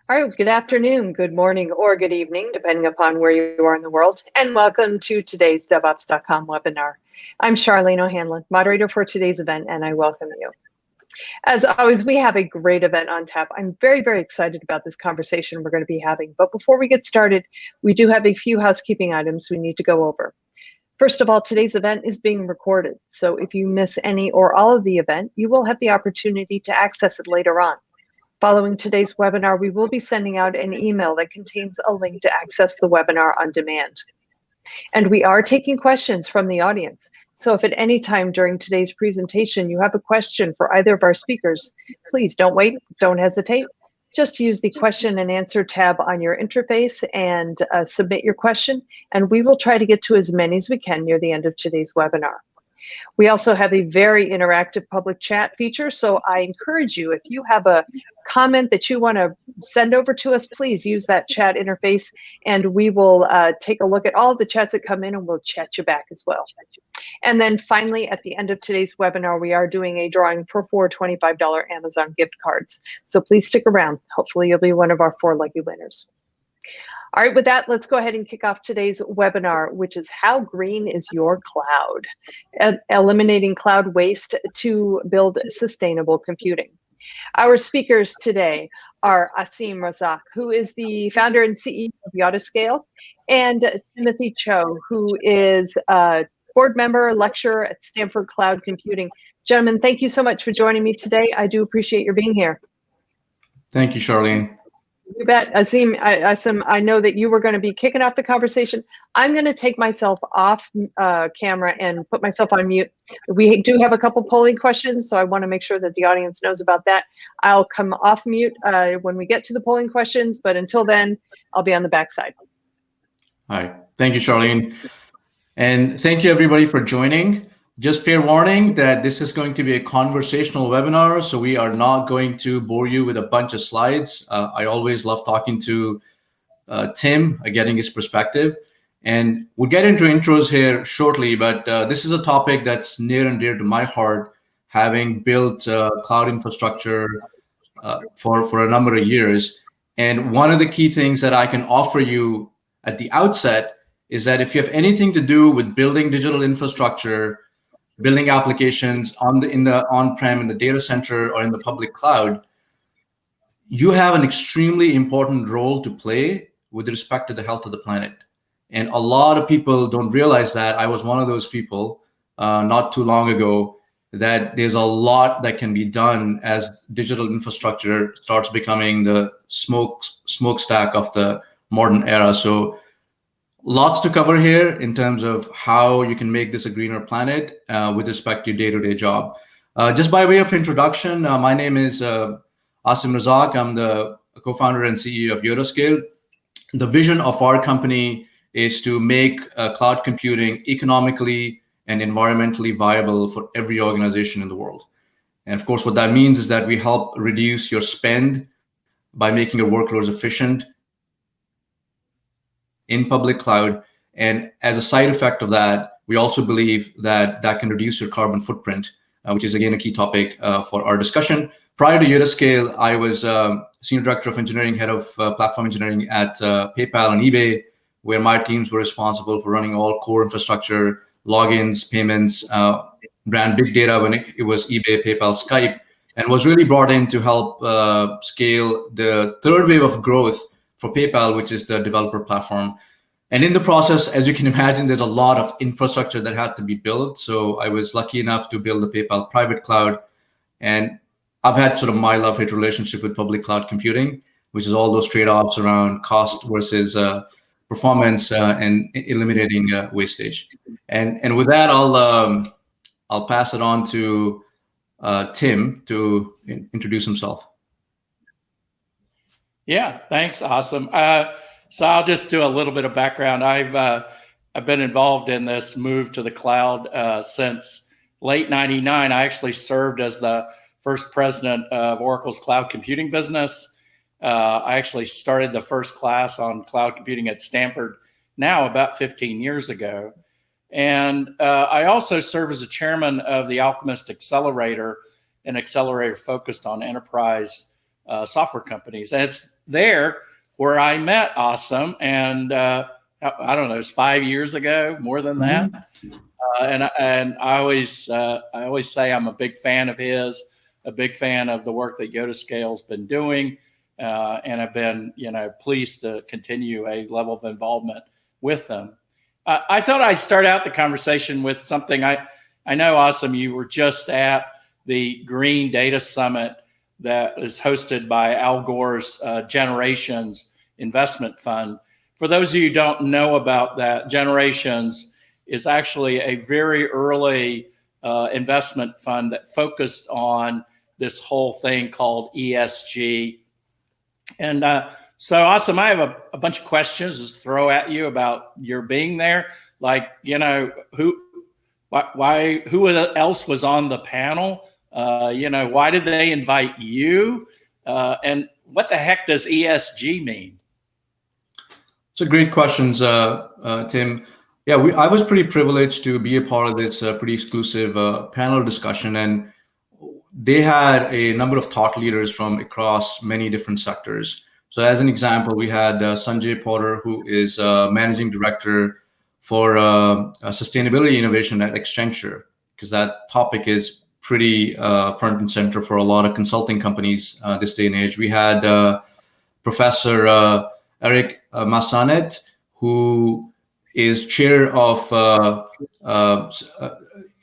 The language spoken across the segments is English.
All right, good afternoon, good morning, or good evening, depending upon where you are in the world, and welcome to today's DevOps.com webinar. I'm Charlene O'Hanlon, moderator for today's event, and I welcome you. As always, we have a great event on tap. I'm very excited about this conversation we're going to be having, but before we get started, we do have a few housekeeping items we need to go over. First of all, today's event is being recorded, so if you miss any or all of the event, you will have the opportunity to access it later on. Following today's webinar, we will be sending out an email that contains a link to access the webinar on demand. And we are taking questions from the audience. So if at any time during today's presentation you have a question for either of our speakers, please don't wait, don't hesitate. Just use the question and answer tab on your interface and submit your question, and we will try to get to as many as we can near the end of today's webinar. We also have a very interactive public chat feature, so I encourage you, if you have a comment that you want to send over to us, please use that chat interface, and we will take a look at all of the chats that come in, and we'll chat you back as well. And then finally, at the end of today's webinar, we are doing a drawing for 4 $25 Amazon gift cards. So please stick around. Hopefully you'll be one of our 4 lucky winners. All right, with that, let's go ahead and kick off today's webinar, which is How Green is Your Cloud? Eliminating Cloud Waste to Build Sustainable Computing. Our speakers today are Asim Razzaq, who is the founder and CEO of Yotascale, and Timothy Chou, who is a board member, lecturer at Stanford Cloud Computing. Gentlemen, thank you so much for joining me today. I do appreciate your being here. Thank you, Charlene. You bet. Asim, I know that you were going to be kicking off the conversation. I'm going to take myself off camera and put myself on mute. We do have a couple polling questions, so I want to make sure that the audience knows about that. I'll come off mute when we get to the polling questions, but until then, I'll be on the backside. All right. Thank you, Charlene. And thank you, everybody, for joining. Just fair warning that this is going to be a conversational webinar, so we are not going to bore you with a bunch of slides. I always love talking to Tim, getting his perspective. And we'll get into intros here shortly, but this is a topic that's near and dear to my heart, having built cloud infrastructure for a number of years. And one of the key things that I can offer you at the outset is that if you have anything to do with building digital infrastructure, building applications in the on-prem, in the data center, or in the public cloud, you have an extremely important role to play with respect to the health of the planet. And a lot of people don't realize that. I was one of those people not too long ago, that there's a lot that can be done as digital infrastructure starts becoming the smokestack of the modern era. So lots to cover here in terms of how you can make this a greener planet with respect to your day-to-day job. Just by way of introduction, my name is Asim Razzaq. I'm the co-founder and CEO of Yotascale. The vision of our company is to make cloud computing economically and environmentally viable for every organization in the world. And of course, what that means is that we help reduce your spend by making your workloads efficient in public cloud. And as a side effect of that, we also believe that that can reduce your carbon footprint, which is again a key topic for our discussion. Prior to Yotascale, I was Senior Director of Engineering, Head of Platform Engineering at PayPal and eBay, where my teams were responsible for running all core infrastructure, logins, payments, ran big data when it was eBay, PayPal, Skype, and was really brought in to help scale the third wave of growth for PayPal, which is the developer platform. And in the process, as you can imagine, there's a lot of infrastructure that had to be built. So I was lucky enough to build the PayPal private cloud. And I've had sort of my love-hate relationship with public cloud computing, which is all those trade-offs around cost versus performance and eliminating wastage. And with that, I'll pass it on to Tim to introduce himself. Yeah, thanks, Asim. So I'll just do a little bit of background. I've been involved in this move to the cloud since late '99. I actually served as the first president of Oracle's cloud computing business. I actually started the first class on cloud computing at Stanford now about 15 years ago. And I also serve as a chairman of the Alchemist Accelerator, an accelerator focused on enterprise software companies. And it's there where I met Asim, and I don't know, it's 5 years ago, more than that. And I always say I'm a big fan of his, a big fan of the work that Yotascale's been doing, and I've been pleased to continue a level of involvement with them. I thought I'd start out the conversation with something. I know, Asim, you were just at the Green Data Summit that is hosted by Al Gore's Generations Investment Fund. For those of you who don't know about that, Generations is actually a very early investment fund that focused on this whole thing called ESG. And so, Asim, I have a bunch of questions to throw at you about your being there. Like, who else was on the panel? Why did they invite you? And what the heck does ESG mean? So great questions, Tim. Yeah, I was pretty privileged to be a part of this pretty exclusive panel discussion, and they had a number of thought leaders from across many different sectors. So as an example, we had Sanjay Porter, who is managing director for sustainability innovation at Accenture, because that topic is pretty front and center for a lot of consulting companies this day and age. We had Professor Eric Massanet, who is chair of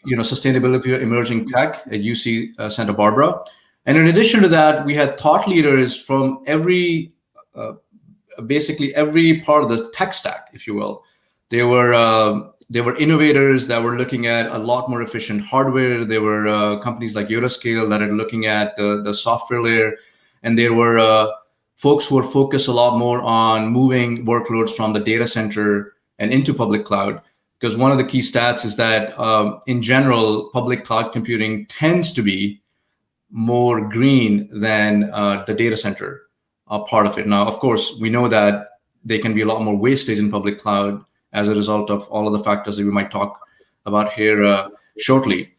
sustainability emerging tech at UC Santa Barbara. And in addition to that, we had thought leaders from basically every part of the tech stack, if you will. They were innovators that were looking at a lot more efficient hardware. There were companies like Yotascale that are looking at the software layer, and there were folks who are focused a lot more on moving workloads from the data center and into public cloud. Because one of the key stats is that in general, public cloud computing tends to be more green than the data center part of it. Now, of course, we know that there can be a lot more wastage in public cloud as a result of all of the factors that we might talk about here shortly.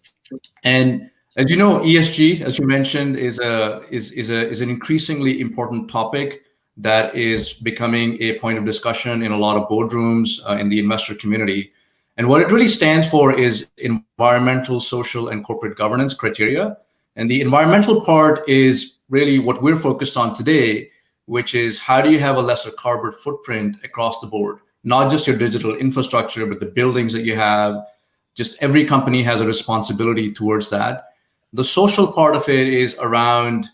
And as you know, ESG, as you mentioned, is an increasingly important topic that is becoming a point of discussion in a lot of boardrooms in the investor community. And what it really stands for is environmental, social, and corporate governance criteria. And the environmental part is really what we're focused on today, which is how do you have a lesser carbon footprint across the board? Not just your digital infrastructure, but the buildings that you have. Just every company has a responsibility towards that. The social part of it is around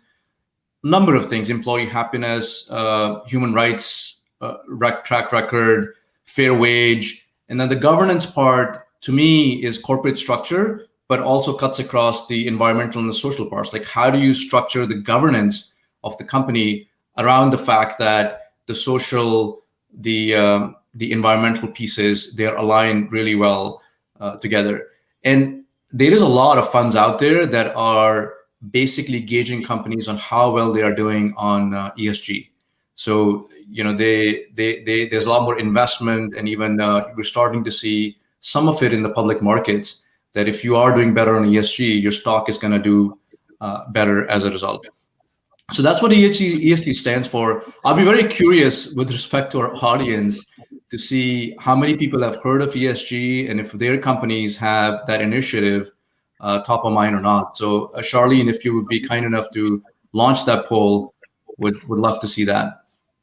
a number of things: employee happiness, human rights, track record, fair wage. And then the governance part, to me, is corporate structure, but also cuts across the environmental and the social parts. Like, how do you structure the governance of the company around the fact that the social, the environmental pieces, they're aligned really well together. And there is a lot of funds out there that are basically gauging companies on how well they are doing on ESG. So, there's a lot more investment, and even we're starting to see some of it in the public markets, that if you are doing better on ESG, your stock is going to do better as a result. So that's what ESG stands for. I'll be very curious with respect to our audience to see how many people have heard of ESG and if their companies have that initiative top of mind or not. So Charlene, if you would be kind enough to launch that poll, would love to see that.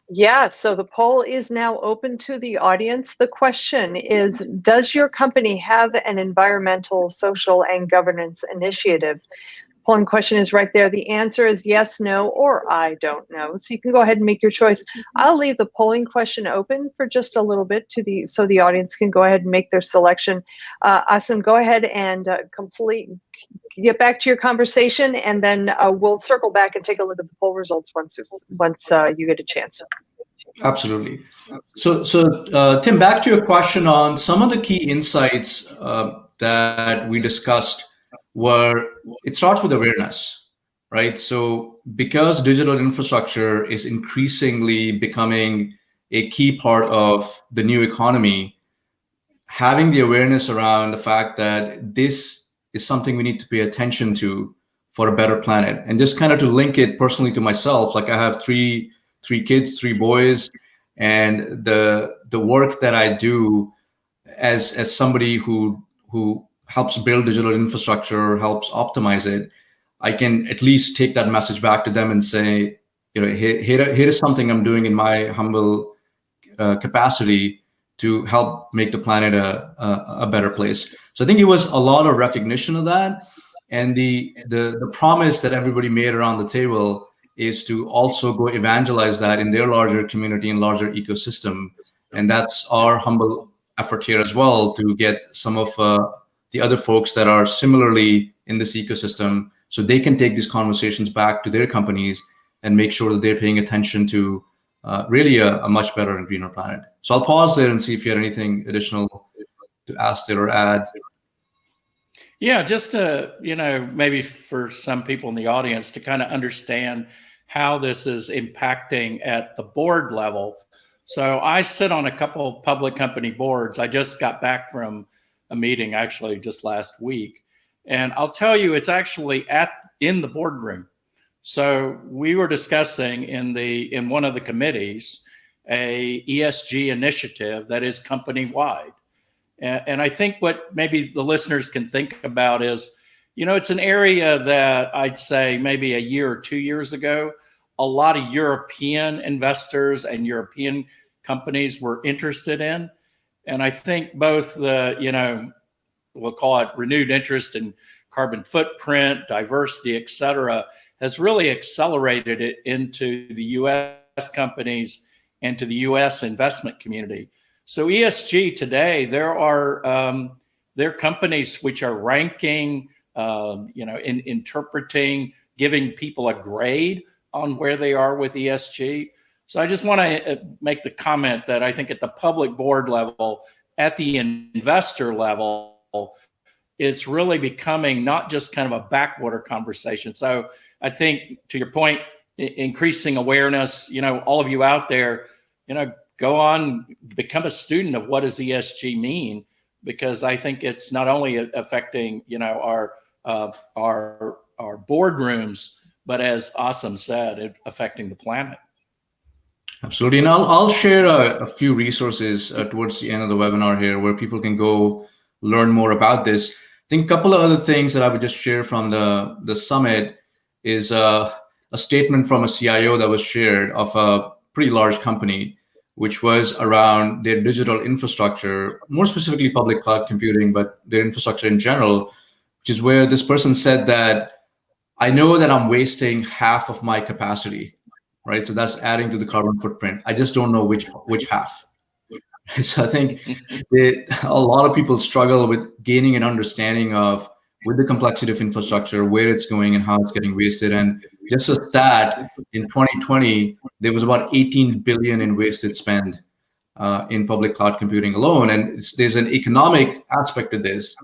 Yeah, so the poll is now open to the audience. The question is, does your company have an environmental, social, and governance initiative? Polling question is right there. The answer is yes, no, or I don't know. So you can go ahead and make your choice. I'll leave the polling question open for just a little bit so the audience can go ahead and make their selection. Asim, go ahead and get back to your conversation, and then we'll circle back and take a look at the poll results once you get a chance. Absolutely. So Tim, back to your question on some of the key insights that we discussed. It starts with awareness, right? So because digital infrastructure is increasingly becoming a key part of the new economy, having the awareness around the fact that this is something we need to pay attention to for a better planet. And just kind of to link it personally to myself, like I have three kids, 3 boys, and the work that I do as somebody who helps build digital infrastructure, helps optimize it, I can at least take that message back to them and say, here is something I'm doing in my humble capacity to help make the planet a better place. So I think it was a lot of recognition of that, and the promise that everybody made around the table is to also go evangelize that in their larger community and larger ecosystem. And that's our humble effort here as well, to get some of the other folks that are similarly in this ecosystem, so they can take these conversations back to their companies and make sure that they're paying attention to really a much better and greener planet. So I'll pause there and see if you had anything additional to ask there or add. Yeah, just to, maybe for some people in the audience to kind of understand how this is impacting at the board level. So I sit on a couple of public company boards. I just got back from a meeting actually just last week. And I'll tell you, it's actually in the boardroom. So we were discussing in one of the committees a ESG initiative that is company-wide. And I think what maybe the listeners can think about is, it's an area that I'd say maybe a year or 2 years ago, a lot of European investors and European companies were interested in. And I think both the, we'll call it renewed interest in carbon footprint, diversity, et cetera, has really accelerated it into the U.S. companies and to the U.S. investment community. So ESG today, there are companies which are ranking, interpreting, giving people a grade on where they are with ESG. So I just want to make the comment that I think at the public board level, at the investor level, it's really becoming not just kind of a backwater conversation. So I think, to your point, increasing awareness, all of you out there, go on, become a student of what does ESG mean, because I think it's not only affecting, our boardrooms, but as Asim said, affecting the planet. Absolutely. And I'll share a few resources towards the end of the webinar here where people can go learn more about this. I think a couple of other things that I would just share from the summit is a statement from a CIO that was shared of a pretty large company, which was around their digital infrastructure, more specifically public cloud computing, but their infrastructure in general, which is where this person said that, I know that I'm wasting half of my capacity, right? So that's adding to the carbon footprint. I just don't know which half. So I think a lot of people struggle with gaining an understanding of, with the complexity of infrastructure, where it's going and how it's getting wasted. And just a stat, in 2020, there was about 18 billion in wasted spend in public cloud computing alone. And there's an economic aspect to this.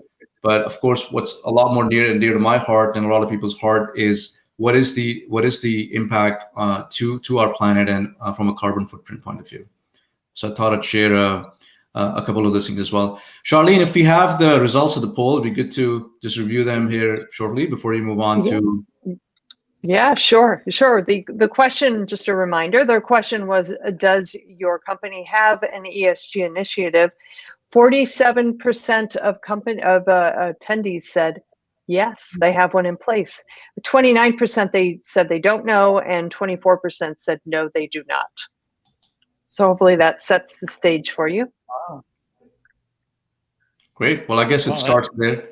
But of course, what's a lot more near and dear to my heart and a lot of people's heart is what is the impact to our planet and from a carbon footprint point of view. So I thought I'd share a couple of those things as well. Charlene, if we have the results of the poll, it'd be good to just review them here shortly before you move on to. Yeah, sure. The question, just a reminder, their question was, does your company have an ESG initiative? 47% of attendees said yes, they have one in place. 29% they said they don't know, and 24% said no, they do not. So hopefully that sets the stage for you. Wow. Great. Well, I guess it starts there.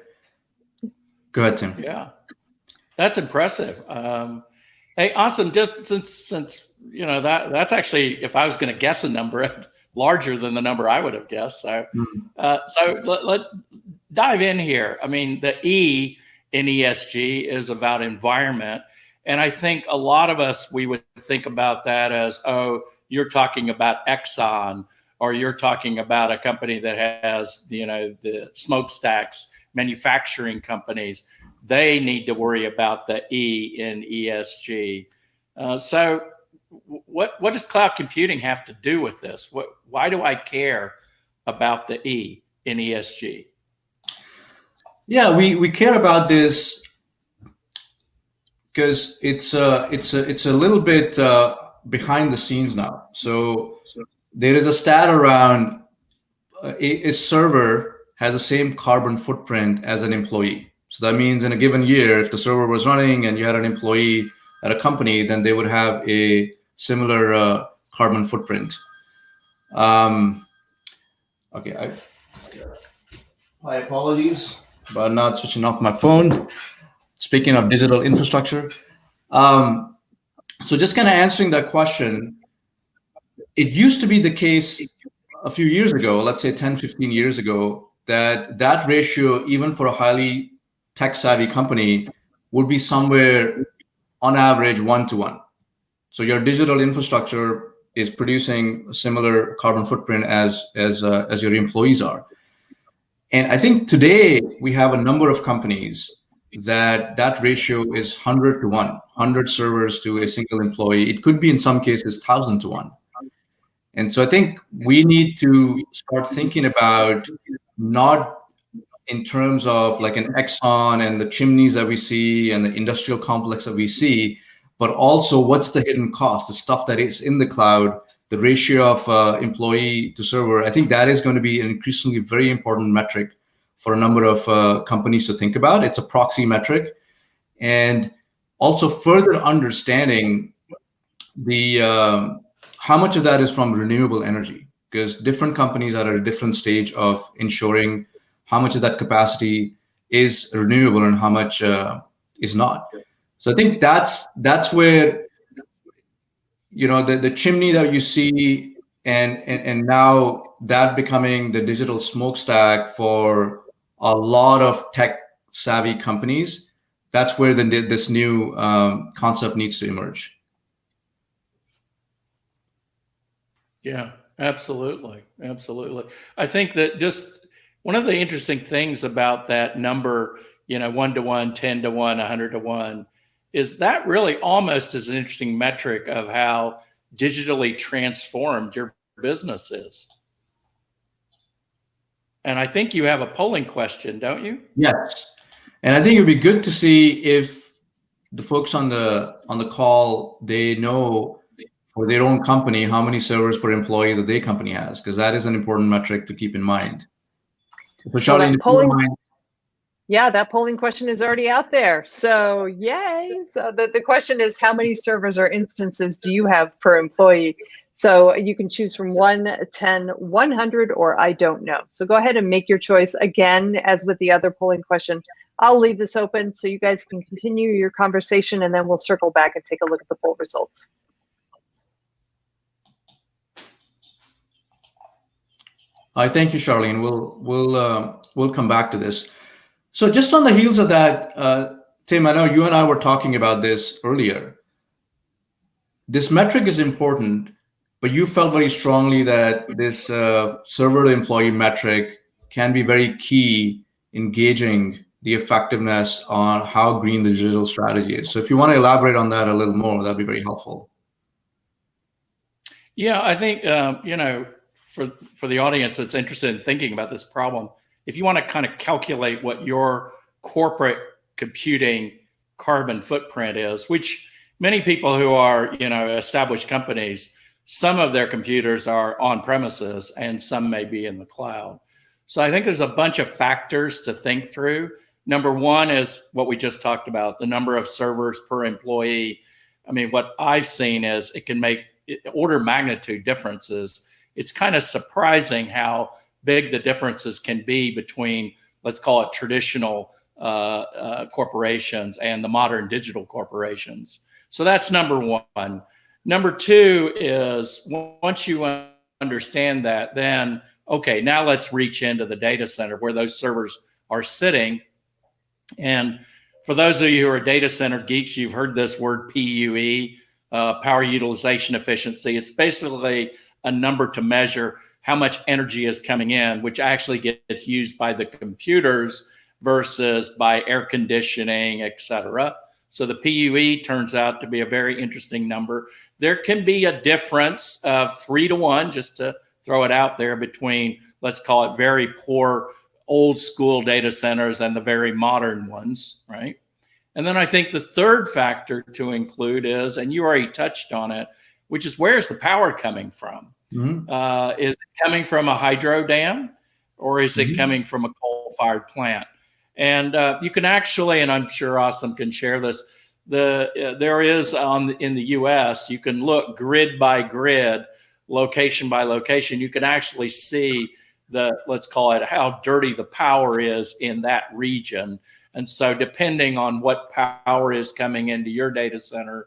Go ahead, Tim. Yeah, that's impressive. Hey, Asim, just since that's actually, if I was going to guess a number, larger than the number I would have guessed. So, so let dive in here. I mean, the E in ESG is about environment, and I think a lot of us, we would think about that as, oh, you're talking about Exxon, or you're talking about a company that has, the smokestacks, manufacturing companies. They need to worry about the E in ESG. So what does cloud computing have to do with this? Why do I care about the E in ESG? Yeah, we care about this because it's a little bit behind the scenes now. So there is a stat around a server has the same carbon footprint as an employee. So that means in a given year, if the server was running and you had an employee at a company, then they would have a similar carbon footprint. Okay, my apologies about not switching off my phone. Speaking of digital infrastructure. So just kind of answering that question, it used to be the case a few years ago, let's say 10, 15 years ago, that ratio, even for a highly tech savvy company, would be somewhere on average 1-to-1. So your digital infrastructure is producing a similar carbon footprint as your employees are. And I think today we have a number of companies that ratio is 100-to-1, 100 servers to a single employee. It could be in some cases 1,000-to-1. And so I think we need to start thinking about not in terms of like an Exxon and the chimneys that we see and the industrial complex that we see, but also what's the hidden cost, the stuff that is in the cloud, the ratio of employee to server. I think that is going to be an increasingly very important metric for a number of companies to think about. It's a proxy metric. And also further understanding the how much of that is from renewable energy, because different companies are at a different stage of ensuring how much of that capacity is renewable and how much is not. So I think that's where, you know, the chimney that you see and now that becoming the digital smokestack for a lot of tech savvy companies, that's where this new concept needs to emerge. Yeah, absolutely. Absolutely. I think that just one of the interesting things about that number, 1-to-1, 10-to-1, 100-to-1, is that really almost is an interesting metric of how digitally transformed your business is. And I think you have a polling question, don't you? Yes. And I think it'd be good to see if the folks on the call, they know for their own company how many servers per employee that their company has, because that is an important metric to keep in mind. So Charlene, if you don't mind. Yeah, that polling question is already out there. So yay. So the question is, how many servers or instances do you have per employee? So you can choose from 1, 10, 100, or I don't know. So go ahead and make your choice. Again, as with the other polling question, I'll leave this open so you guys can continue your conversation, and then we'll circle back and take a look at the poll results. Thank you, Charlene. We'll come back to this. So just on the heels of that, Tim, I know you and I were talking about this earlier. This metric is important, but you felt very strongly that this server to employee metric can be very key in gauging the effectiveness on how green the digital strategy is. So if you want to elaborate on that a little more, that'd be very helpful. Yeah, I think, for the audience that's interested in thinking about this problem, if you want to kind of calculate what your corporate computing carbon footprint is, which many people who are, established companies, some of their computers are on premises and some may be in the cloud. So I think there's a bunch of factors to think through. Number one is what we just talked about, the number of servers per employee. I mean, what I've seen is it can make order of magnitude differences. It's kind of surprising how big the differences can be between, let's call it traditional corporations and the modern digital corporations. So that's number one. Number two is once you understand that, then, okay, now let's reach into the data center where those servers are sitting. And for those of you who are data center geeks, you've heard this word PUE, power utilization efficiency. It's basically a number to measure how much energy is coming in, which actually gets used by the computers versus by air conditioning, et cetera. So the PUE turns out to be a very interesting number. There can be a difference of 3-to-1, just to throw it out there, between, let's call it very poor old school data centers and the very modern ones, right? And then I think the third factor to include is, and you already touched on it, which is where's the power coming from? Is it coming from a hydro dam, or is it coming from a coal-fired plant? And you can actually, and I'm sure Asim can share this, there is in the US, you can look grid by grid, location by location. You can actually see let's call it how dirty the power is in that region. And so depending on what power is coming into your data center,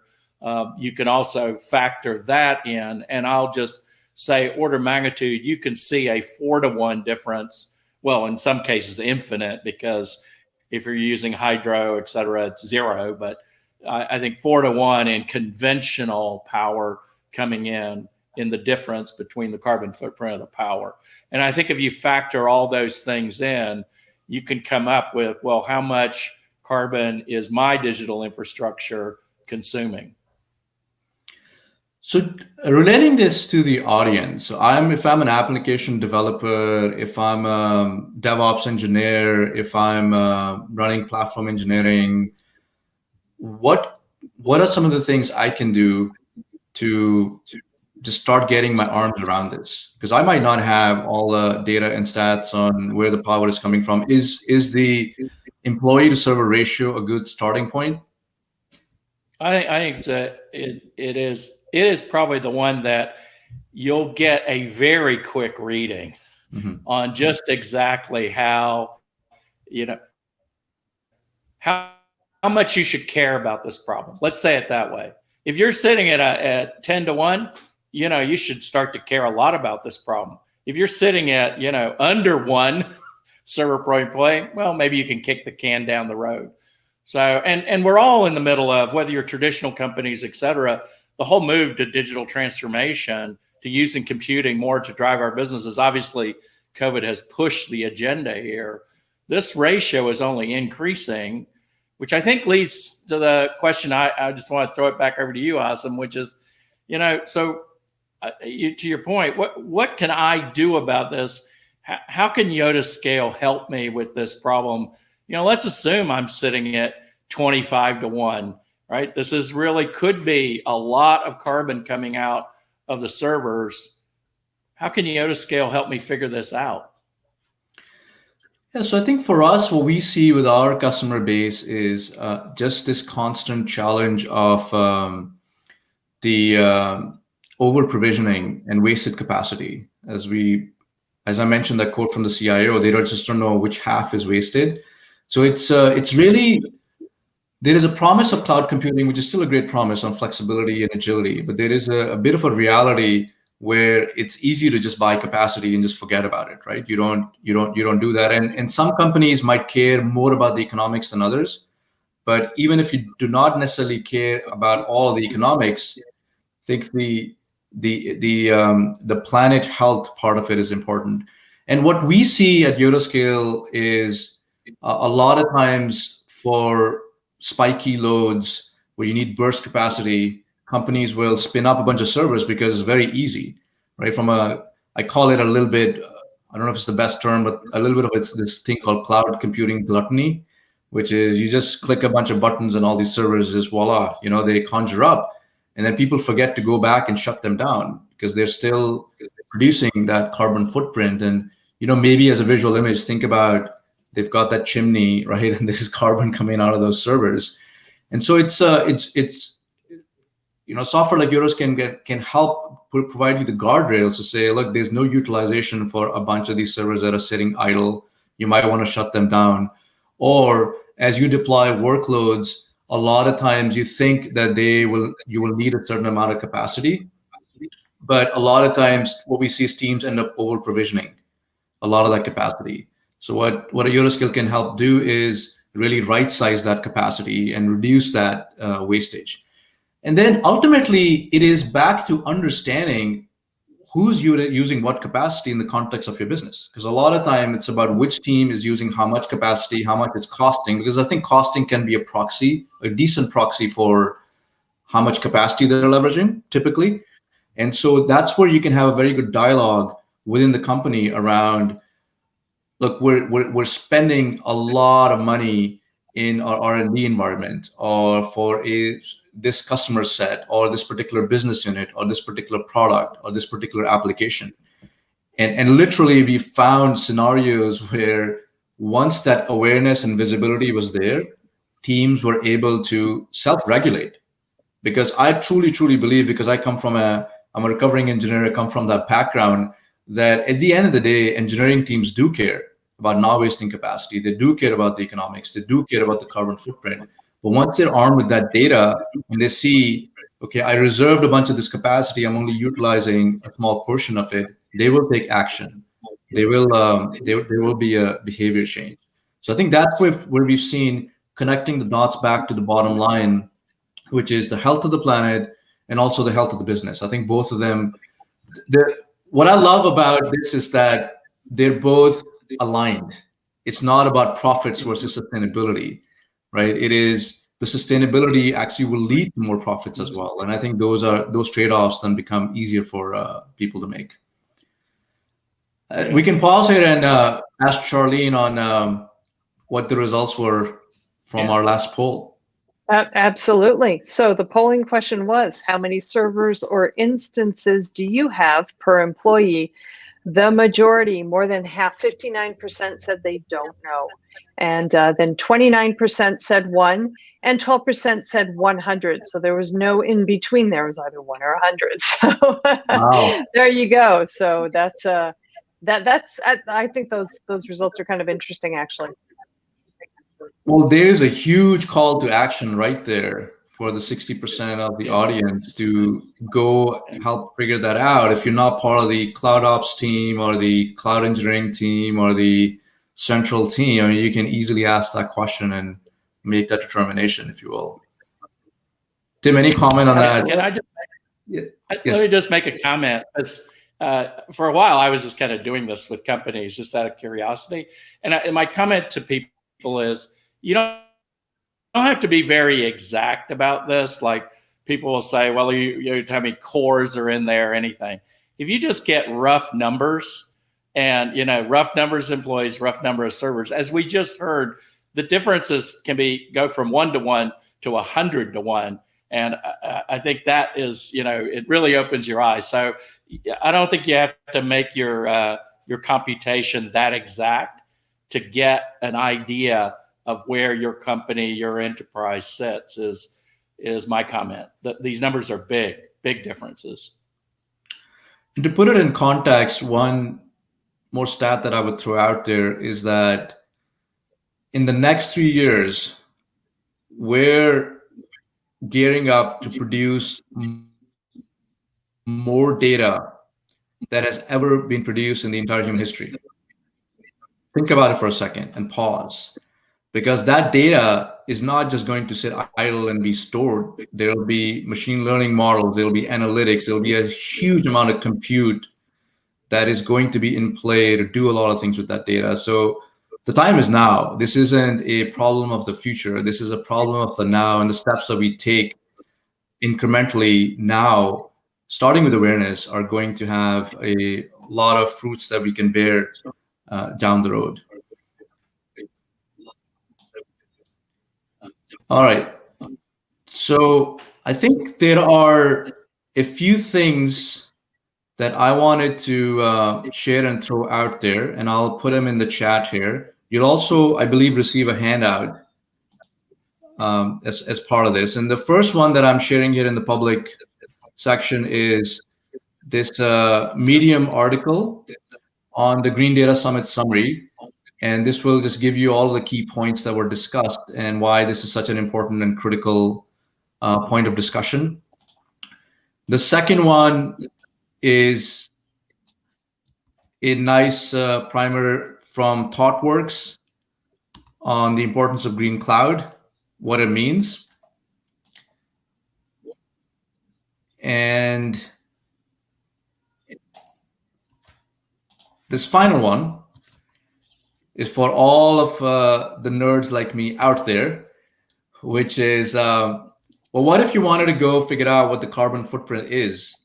you can also factor that in. And I'll just say order of magnitude, you can see a 4-to-1 difference. Well, in some cases, infinite, because if you're using hydro, et cetera, it's 0. But I think 4-to-1 in conventional power coming in the difference between the carbon footprint of the power. And I think if you factor all those things in, you can come up with, well, how much carbon is my digital infrastructure consuming? So relating this to the audience, so if I'm an application developer, if I'm a DevOps engineer, if I'm running platform engineering, what are some of the things I can do to just start getting my arms around this? Because I might not have all the data and stats on where the power is coming from. Is the employee to server ratio a good starting point? I think that it is probably the one that you'll get a very quick reading on just exactly how much you should care about this problem. Let's say it that way. If you're sitting at 10-to-1, you should start to care a lot about this problem. If you're sitting at, under 1 server per employee, well, maybe you can kick the can down the road. So, and we're all in the middle of, whether you're traditional companies, et cetera, the whole move to digital transformation, to using computing more to drive our businesses. Obviously, COVID has pushed the agenda here. This ratio is only increasing, which I think leads to the question. I just want to throw it back over to you, Asim, which is, so to your point, what can I do about this? How can Yotascale help me with this problem? Let's assume I'm sitting at 25-to-1, right? This is really could be a lot of carbon coming out of the servers. How can Yotascale help me figure this out? Yeah, so I think for us, what we see with our customer base is just this constant challenge of the over provisioning and wasted capacity. As I mentioned, that quote from the CIO, they just don't know which half is wasted. So it's really, there is a promise of cloud computing, which is still a great promise on flexibility and agility, but there is a bit of a reality where it's easy to just buy capacity and just forget about it, right? You don't do that. And some companies might care more about the economics than others, but even if you do not necessarily care about all the economics, I think the planet health part of it is important. And what we see at Yotascale is a lot of times for spiky loads where you need burst capacity, companies will spin up a bunch of servers because it's very easy, right? I call it a little bit, I don't know if it's the best term, but a little bit of it's this thing called cloud computing gluttony, which is you just click a bunch of buttons and all these servers just voila, they conjure up. And then people forget to go back and shut them down because they're still producing that carbon footprint. And, maybe as a visual image, think about they've got that chimney, right? And there's carbon coming out of those servers. And so it's software like Yotascale can help provide you the guardrails to say, look, there's no utilization for a bunch of these servers that are sitting idle. You might want to shut them down. Or as you deploy workloads, a lot of times you think that you will need a certain amount of capacity, but a lot of times what we see is teams end up over provisioning a lot of that capacity. So what a Yotascale can help do is really right size that capacity and reduce that wastage. And then ultimately it is back to understanding who's using what capacity in the context of your business. Because a lot of time it's about which team is using how much capacity, how much it's costing, because I think costing can be a decent proxy for how much capacity they're leveraging typically. And so that's where you can have a very good dialogue within the company around, look, we're spending a lot of money in our R&D environment, or for this customer set, or this particular business unit, or this particular product, or this particular application. And literally, we found scenarios where once that awareness and visibility was there, teams were able to self-regulate. Because I truly believe, because I'm a recovering engineer, I come from that background, that at the end of the day, engineering teams do care about not wasting capacity. They do care about the economics. They do care about the carbon footprint. But once they're armed with that data and they see, okay, I reserved a bunch of this capacity, I'm only utilizing a small portion of it, they will take action. There will be a behavior change. So I think that's where we've seen connecting the dots back to the bottom line, which is the health of the planet and also the health of the business. I think both of them, what I love about this is that they're both aligned. It's not about profits versus sustainability, right? It is the sustainability actually will lead to more profits as well. And I think those trade-offs then become easier for people to make. We can pause here and ask Charlene on what the results were from our last poll. Absolutely. So the polling question was, how many servers or instances do you have per employee? The majority, more than half, 59% said they don't know. And then 29% said 1, and 12% said 100. So there was no in between. There was either 1 or 100. So wow. There you go. So that's I think those results are kind of interesting, actually. Well, there is a huge call to action right there for the 60% of the audience to go help figure that out. If you're not part of the cloud ops team or the cloud engineering team or the central team, I mean, you can easily ask that question and make that determination, if you will. Tim, any comment on that? Can I just let me just make a comment? For a while, I was just kind of doing this with companies just out of curiosity. And my comment to people is, you don't have to be very exact about this. Like people will say, well, you tell me cores are in there or anything. If you just get rough numbers and, rough numbers employees, rough number of servers, as we just heard, the differences can go from 1 to 1 to 100 to 1. And I think that is, it really opens your eyes. So I don't think you have to make your computation that exact to get an idea of where your company, your enterprise sits is my comment. These numbers are big differences. And to put it in context, one more stat that I would throw out there is that in the next 3 years, we're gearing up to produce more data that has ever been produced in the entire human history. Think about it for a second and pause. Because that data is not just going to sit idle and be stored. There'll be machine learning models, there'll be analytics, there'll be a huge amount of compute that is going to be in play to do a lot of things with that data. So the time is now. This isn't a problem of the future. This is a problem of the now, and the steps that we take incrementally now, starting with awareness, are going to have a lot of fruits that we can bear down the road. All right. So I think there are a few things that I wanted to share and throw out there, and I'll put them in the chat here. You'll also, I believe, receive a handout as part of this. And the first one that I'm sharing here in the public section is this Medium article on the Green Data Summit summary. And this will just give you all the key points that were discussed and why this is such an important and critical point of discussion. The second one is a nice primer from ThoughtWorks on the importance of green cloud, what it means. And this final one is for all of the nerds like me out there, which is, well, what if you wanted to go figure out what the carbon footprint is?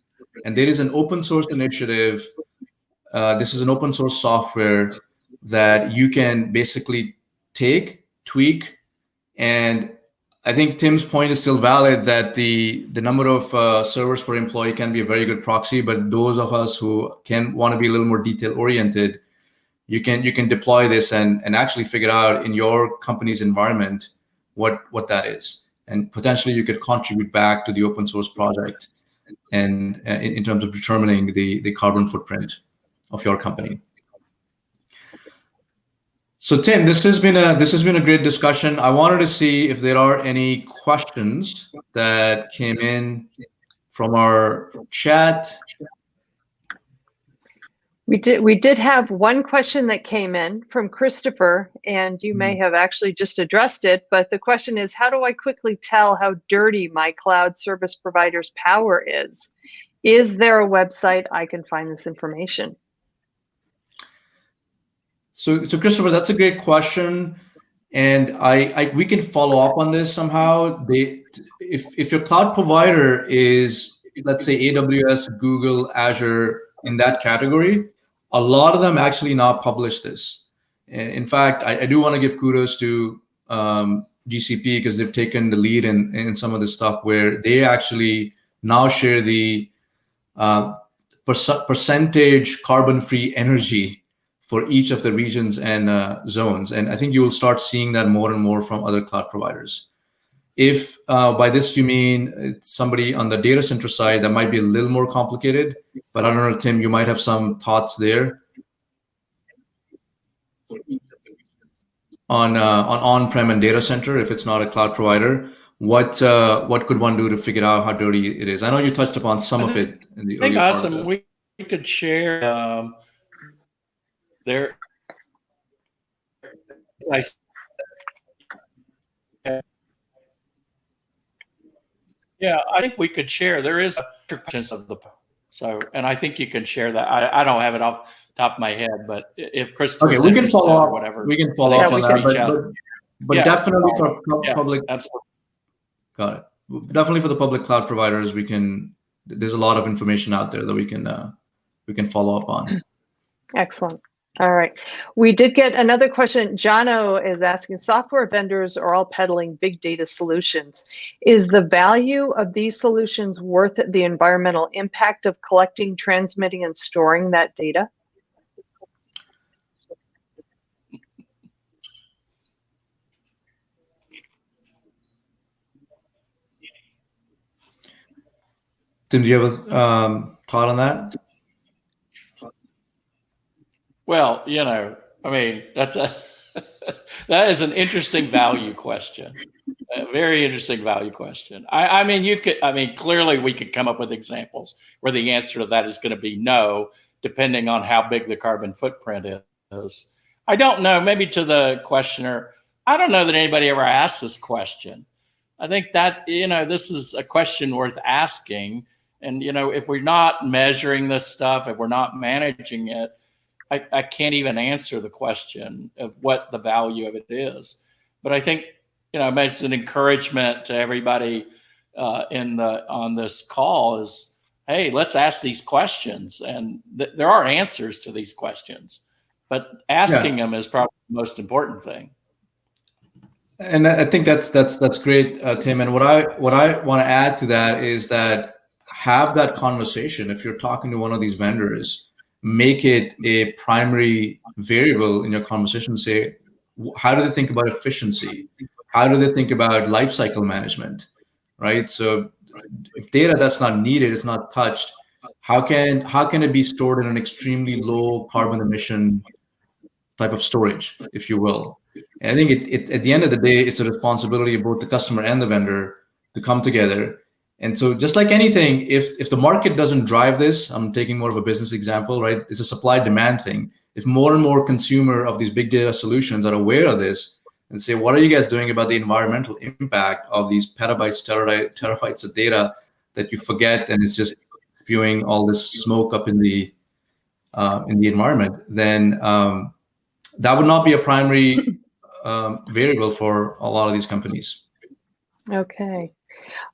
And there is an open source initiative. This is an open source software that you can basically take, tweak, And I think Tim's point is still valid that the number of servers per employee can be a very good proxy, but those of us who want to be a little more detail oriented, you can deploy this and actually figure out in your company's environment what that is, and potentially you could contribute back to the open source project, and in terms of determining the carbon footprint of your company. So Tim, this has been a great discussion. I wanted to see if there are any questions that came in from our chat. We did have one question that came in from Christopher, and you may have actually just addressed it, but the question is, how do I quickly tell how dirty my cloud service provider's power is? Is there a website I can find this information? So Christopher, that's a great question. And we can follow up on this somehow. If your cloud provider is, let's say, AWS, Google, Azure, in that category, a lot of them actually now publish this. In fact, I do want to give kudos to GCP, because they've taken the lead in some of this stuff, where they actually now share the percentage carbon-free energy for each of the regions and zones. And I think you will start seeing that more and more from other cloud providers. If by this you mean somebody on the data center side, that might be a little more complicated, but I don't know, Tim, you might have some thoughts there on on-prem and data center. If it's not a cloud provider, what could one do to figure out how dirty it is? I know you touched upon some of it in the earlier part of Asim, we could share there. Yeah, I think we could share. There is a of the and I think you can share that. I don't have it off the top of my head, but if Christopher's we can follow up or whatever, we can follow up on that. But yeah, definitely for public. Absolutely. Got it. Definitely for the public cloud providers, there's a lot of information out there that we can follow up on. Excellent. All right. We did get another question. Jono is asking, software vendors are all peddling big data solutions. Is the value of these solutions worth the environmental impact of collecting, transmitting, and storing that data? Tim, do you have a thought on that? Well, I mean, that is an interesting value question. A very interesting value question. I mean, clearly we could come up with examples where the answer to that is going to be no, depending on how big the carbon footprint is. I don't know, maybe to the questioner, I don't know that anybody ever asked this question. I think that, this is a question worth asking. And, if we're not measuring this stuff, if we're not managing it, I can't even answer the question of what the value of it is. But I think, it's an encouragement to everybody on this call is, hey, let's ask these questions. And there are answers to these questions, but asking them is probably the most important thing. And I think that's great, Tim. And what I want to add to that is that have that conversation. If you're talking to one of these vendors, make it a primary variable in your conversation. Say, how do they think about efficiency? How do they think about life cycle management, right? So if data that's not needed, it's not touched, how can it be stored in an extremely low carbon emission type of storage, if you will? And I think it at the end of the day, it's a responsibility of both the customer and the vendor to come together. And so just like anything, if the market doesn't drive this, I'm taking more of a business example, right? It's a supply demand thing. If more and more consumer of these big data solutions are aware of this and say, what are you guys doing about the environmental impact of these petabytes, terabytes of data that you forget, and it's just spewing all this smoke up in the environment, then that would not be a primary variable for a lot of these companies. Okay.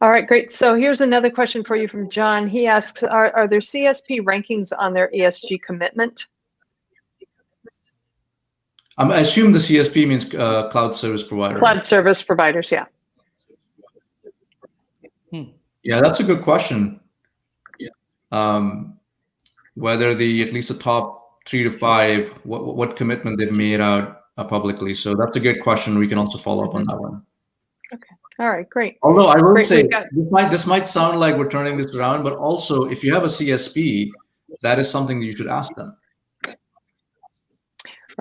All right, great. So here's another question for you from John. He asks, are there CSP rankings on their ESG commitment? I assume the CSP means cloud service provider. Cloud service providers, yeah. Yeah, that's a good question. Whether at least the top 3 to 5, what commitment they've made out publicly. So that's a good question. We can also follow up on that one. Okay. All right, great. Although I will Great, say this might sound like we're turning this around, but also if you have a CSP, that is something that you should ask them.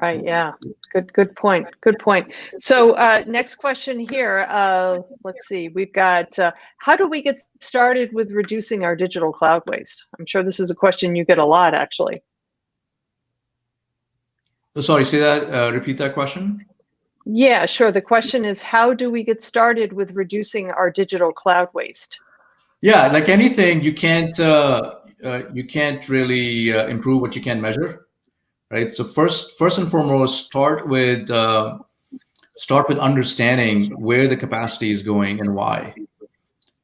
Right. Yeah. Good point. Good point. So next question here. Let's see. We've got how do we get started with reducing our digital cloud waste? I'm sure this is a question you get a lot, actually. Sorry, say that. Repeat that question. Yeah, sure. The question is, how do we get started with reducing our digital cloud waste? Yeah, like anything, you can't really improve what you can't measure. Right. So first and foremost, start with understanding where the capacity is going and why.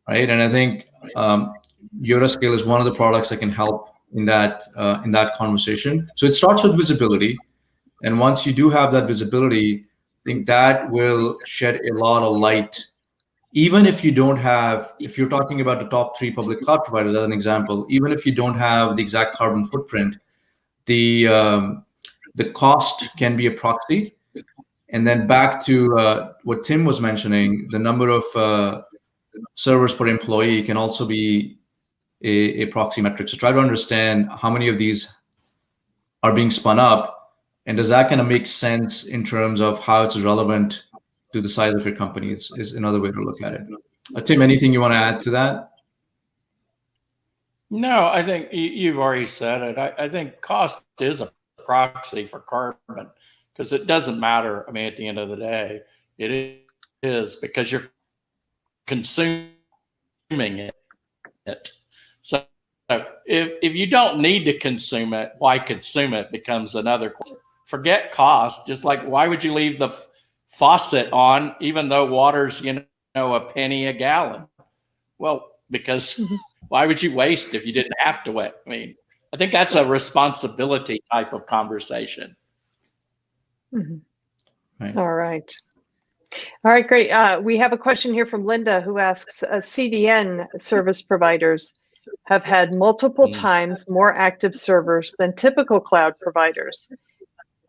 Right. And I think Yotascale is one of the products that can help in that conversation. So it starts with visibility, and once you do have that visibility, I think that will shed a lot of light. Even if you don't have, if you're talking about the top 3 public cloud providers as an example, even if you don't have the exact carbon footprint, the cost can be a proxy. And then back to what Tim was mentioning, the number of servers per employee can also be a proxy metric. So try to understand how many of these are being spun up, and does that kind of make sense in terms of how it's relevant to the size of your company is another way to look at it. Tim, anything you want to add to that? No, I think you've already said it. I think cost is a proxy for carbon, because it doesn't matter. I mean, at the end of the day, it is because you're consuming it. So if you don't need to consume it, why consume it becomes another question. Forget cost. Just like, why would you leave the faucet on even though water's a penny a gallon? Well, because why would you waste if you didn't have to wait? I mean, I think that's a responsibility type of conversation. Right. All right. All right, great. We have a question here from Linda who asks, CDN service providers have had multiple times more active servers than typical cloud providers.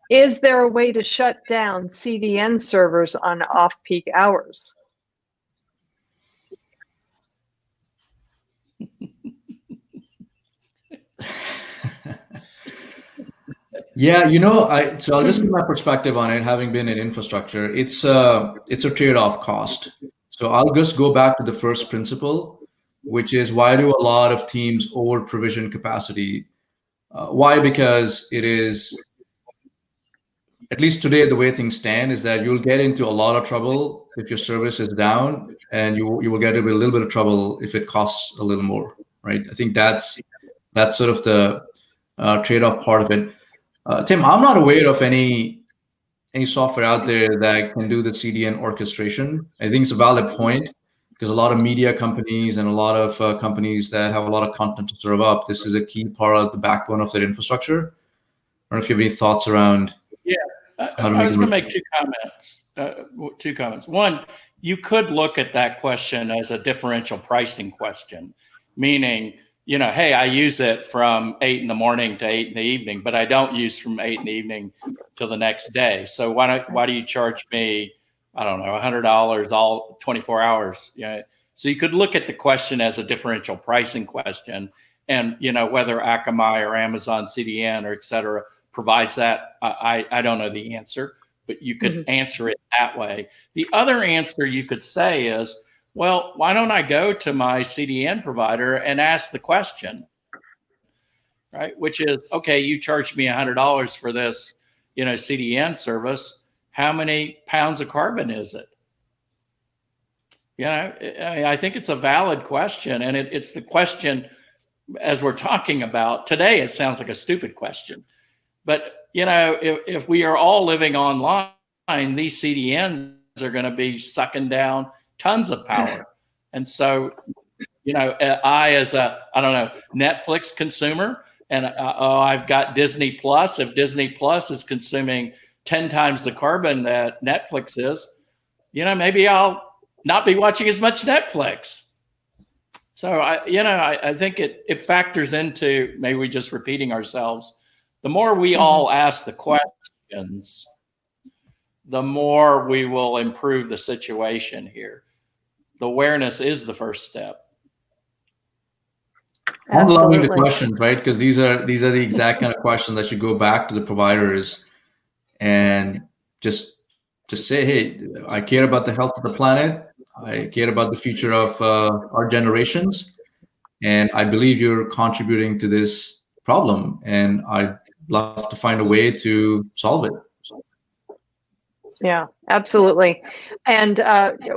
Is there a way to shut down CDN servers on off-peak hours? Yeah, so I'll just give my perspective on it, having been in infrastructure. It's a trade-off cost. So I'll just go back to the first principle, which is, why do a lot of teams over provision capacity? Why? Because it is, at least today, the way things stand is that you'll get into a lot of trouble if your service is down, and you will get into a little bit of trouble if it costs a little more, right? I think that's sort of the trade-off part of it. Tim, I'm not aware of any software out there that can do the CDN orchestration. I think it's a valid point, because a lot of media companies and a lot of companies that have a lot of content to serve up, this is a key part of the backbone of their infrastructure. I don't know if you have any thoughts around. Yeah, I was going to make two comments. One, you could look at that question as a differential pricing question, meaning, hey, I use it from 8 in the morning to 8 in the evening, but I don't use from 8 in the evening till the next day. So why do you charge me, I don't know, $100 all 24 hours? So you could look at the question as a differential pricing question, and whether Akamai or Amazon CDN or et cetera provides that, I don't know the answer, but you could answer it that way. The other answer you could say is, well, why don't I go to my CDN provider and ask the question, right? Which is, okay, you charged me $100 for this, CDN service. How many pounds of carbon is it? I think it's a valid question, and it's the question, as we're talking about today, it sounds like a stupid question, but if we are all living online, these CDNs are going to be sucking down tons of power. And so, I, as a, Netflix consumer, and I've got Disney Plus. If Disney Plus is consuming 10 times the carbon that Netflix is, maybe I'll not be watching as much Netflix. So I think it factors into maybe we just repeating ourselves. The more we all ask the questions, the more we will improve the situation here. The awareness is the first step. I'm loving the questions, right? Because these are the exact kind of questions that should go back to the providers and just say, hey, I care about the health of the planet. I care about the future of our generations. And I believe you're contributing to this problem. And I'd love to find a way to solve it. Yeah, absolutely. And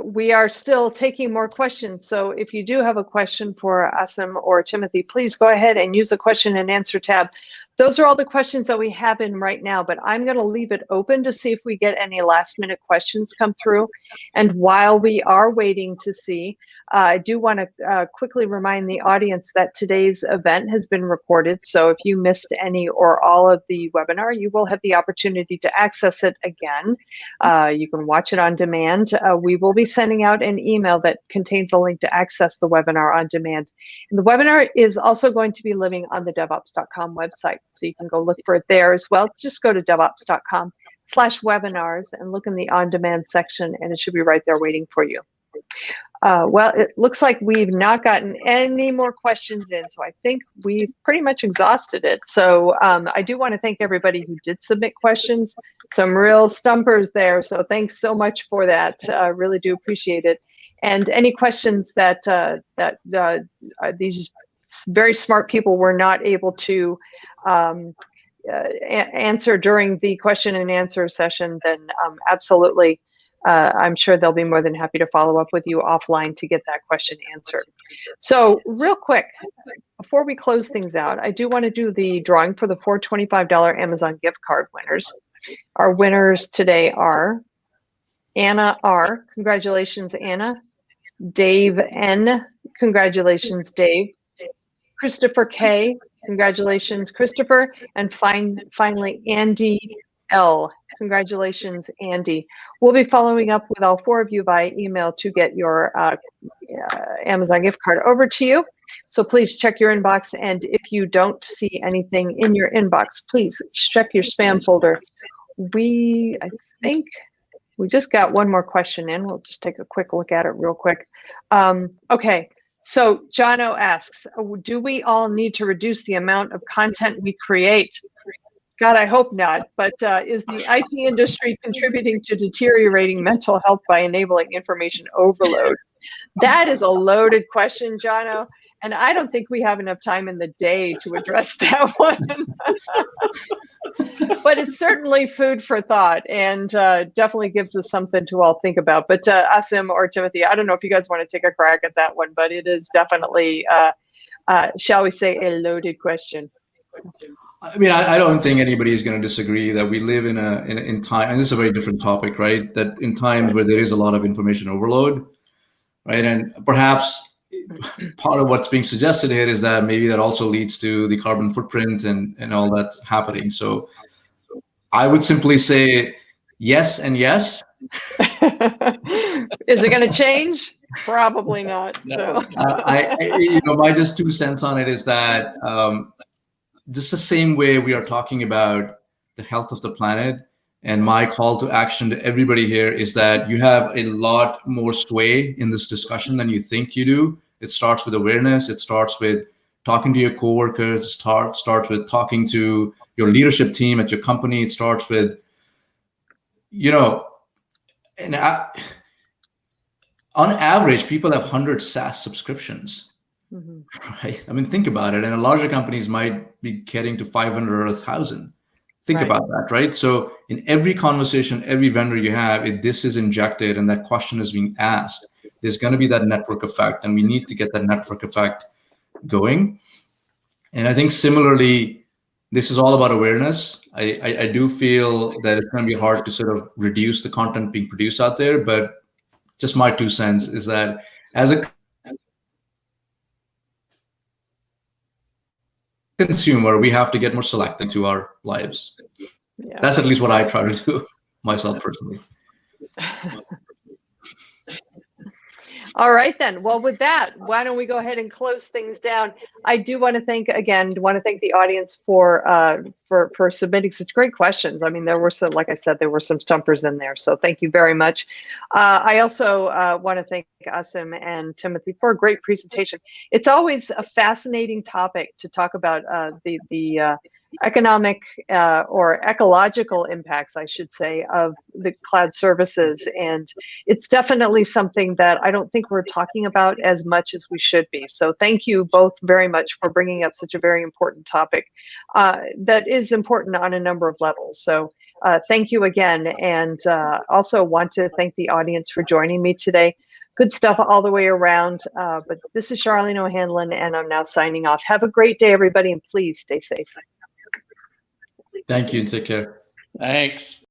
we are still taking more questions. So if you do have a question for Asim or Timothy, please go ahead and use the question and answer tab. Those are all the questions that we have in right now, but I'm going to leave it open to see if we get any last minute questions come through. And while we are waiting to see, I do want to quickly remind the audience that today's event has been recorded. So if you missed any or all of the webinar, you will have the opportunity to access it again. You can watch it on demand. We will be sending out an email that contains a link to access the webinar on demand. And the webinar is also going to be living on the devops.com website. So you can go look for it there as well. Just go to devops.com/webinars and look in the on-demand section, and it should be right there waiting for you. Well, it looks like we've not gotten any more questions in, so I think we've pretty much exhausted it. So I do want to thank everybody who did submit questions. Some real stumpers there, so thanks so much for that. Really do appreciate it. And any questions that these very smart people were not able to answer during the question and answer session, then absolutely. I'm sure they'll be more than happy to follow up with you offline to get that question answered. So real quick, before we close things out, I do want to do the drawing for the $425 Amazon gift card winners. Our winners today are Anna R. Congratulations, Anna. Dave N. Congratulations, Dave. Christopher K. Congratulations, Christopher. And finally, Andy L. Congratulations, Andy. We'll be following up with all four of you via email to get your Amazon gift card over to you. So please check your inbox. And if you don't see anything in your inbox, please check your spam folder. I think we just got one more question in. We'll just take a quick look at it real quick. Okay. So Jono asks, do we all need to reduce the amount of content we create? God, I hope not. But is the IT industry contributing to deteriorating mental health by enabling information overload? That is a loaded question, Jono. And I don't think we have enough time in the day to address that one. But it's certainly food for thought and definitely gives us something to all think about. But Asim or Timothy, I don't know if you guys want to take a crack at that one, but it is definitely, shall we say, a loaded question. I mean, I don't think anybody is going to disagree that we live in time, and this is a very different topic, right? That in times where there is a lot of information overload, right? And perhaps part of what's being suggested here is that maybe that also leads to the carbon footprint and all that's happening. So I would simply say yes and yes. Is it going to change? Probably not. So my just 2 cents on it is that just the same way we are talking about the health of the planet, and my call to action to everybody here is that you have a lot more sway in this discussion than you think you do. It starts with awareness. It starts with talking to your coworkers. It starts with talking to your leadership team at your company. It starts with, on average, people have 100 SaaS subscriptions. Mm-hmm. Right. I mean, think about it. And larger companies might be getting to 500 or 1,000. Think about that, right? So in every conversation, every vendor you have, if this is injected and that question is being asked, there's going to be that network effect, and we need to get that network effect going. And I think similarly, this is all about awareness. I do feel that it's going to be hard to sort of reduce the content being produced out there, but just my 2 cents is that as a consumer, we have to get more selective to our lives. Yeah. That's at least what I try to do myself personally. All right, then. Well, with that, why don't we go ahead and close things down? I do want to thank the audience for submitting such great questions. I mean, there were some, like I said, there were some stumpers in there. So thank you very much. I also want to thank Asim and Timothy for a great presentation. It's always a fascinating topic to talk about the economic or ecological impacts, I should say, of the cloud services. And it's definitely something that I don't think we're talking about as much as we should be. So thank you both very much for bringing up such a very important topic that is important on a number of levels. So thank you again. And also want to thank the audience for joining me today. Good stuff all the way around. But this is Charlene O'Hanlon, and I'm now signing off. Have a great day, everybody, and please stay safe. Thank you and take care. Thanks.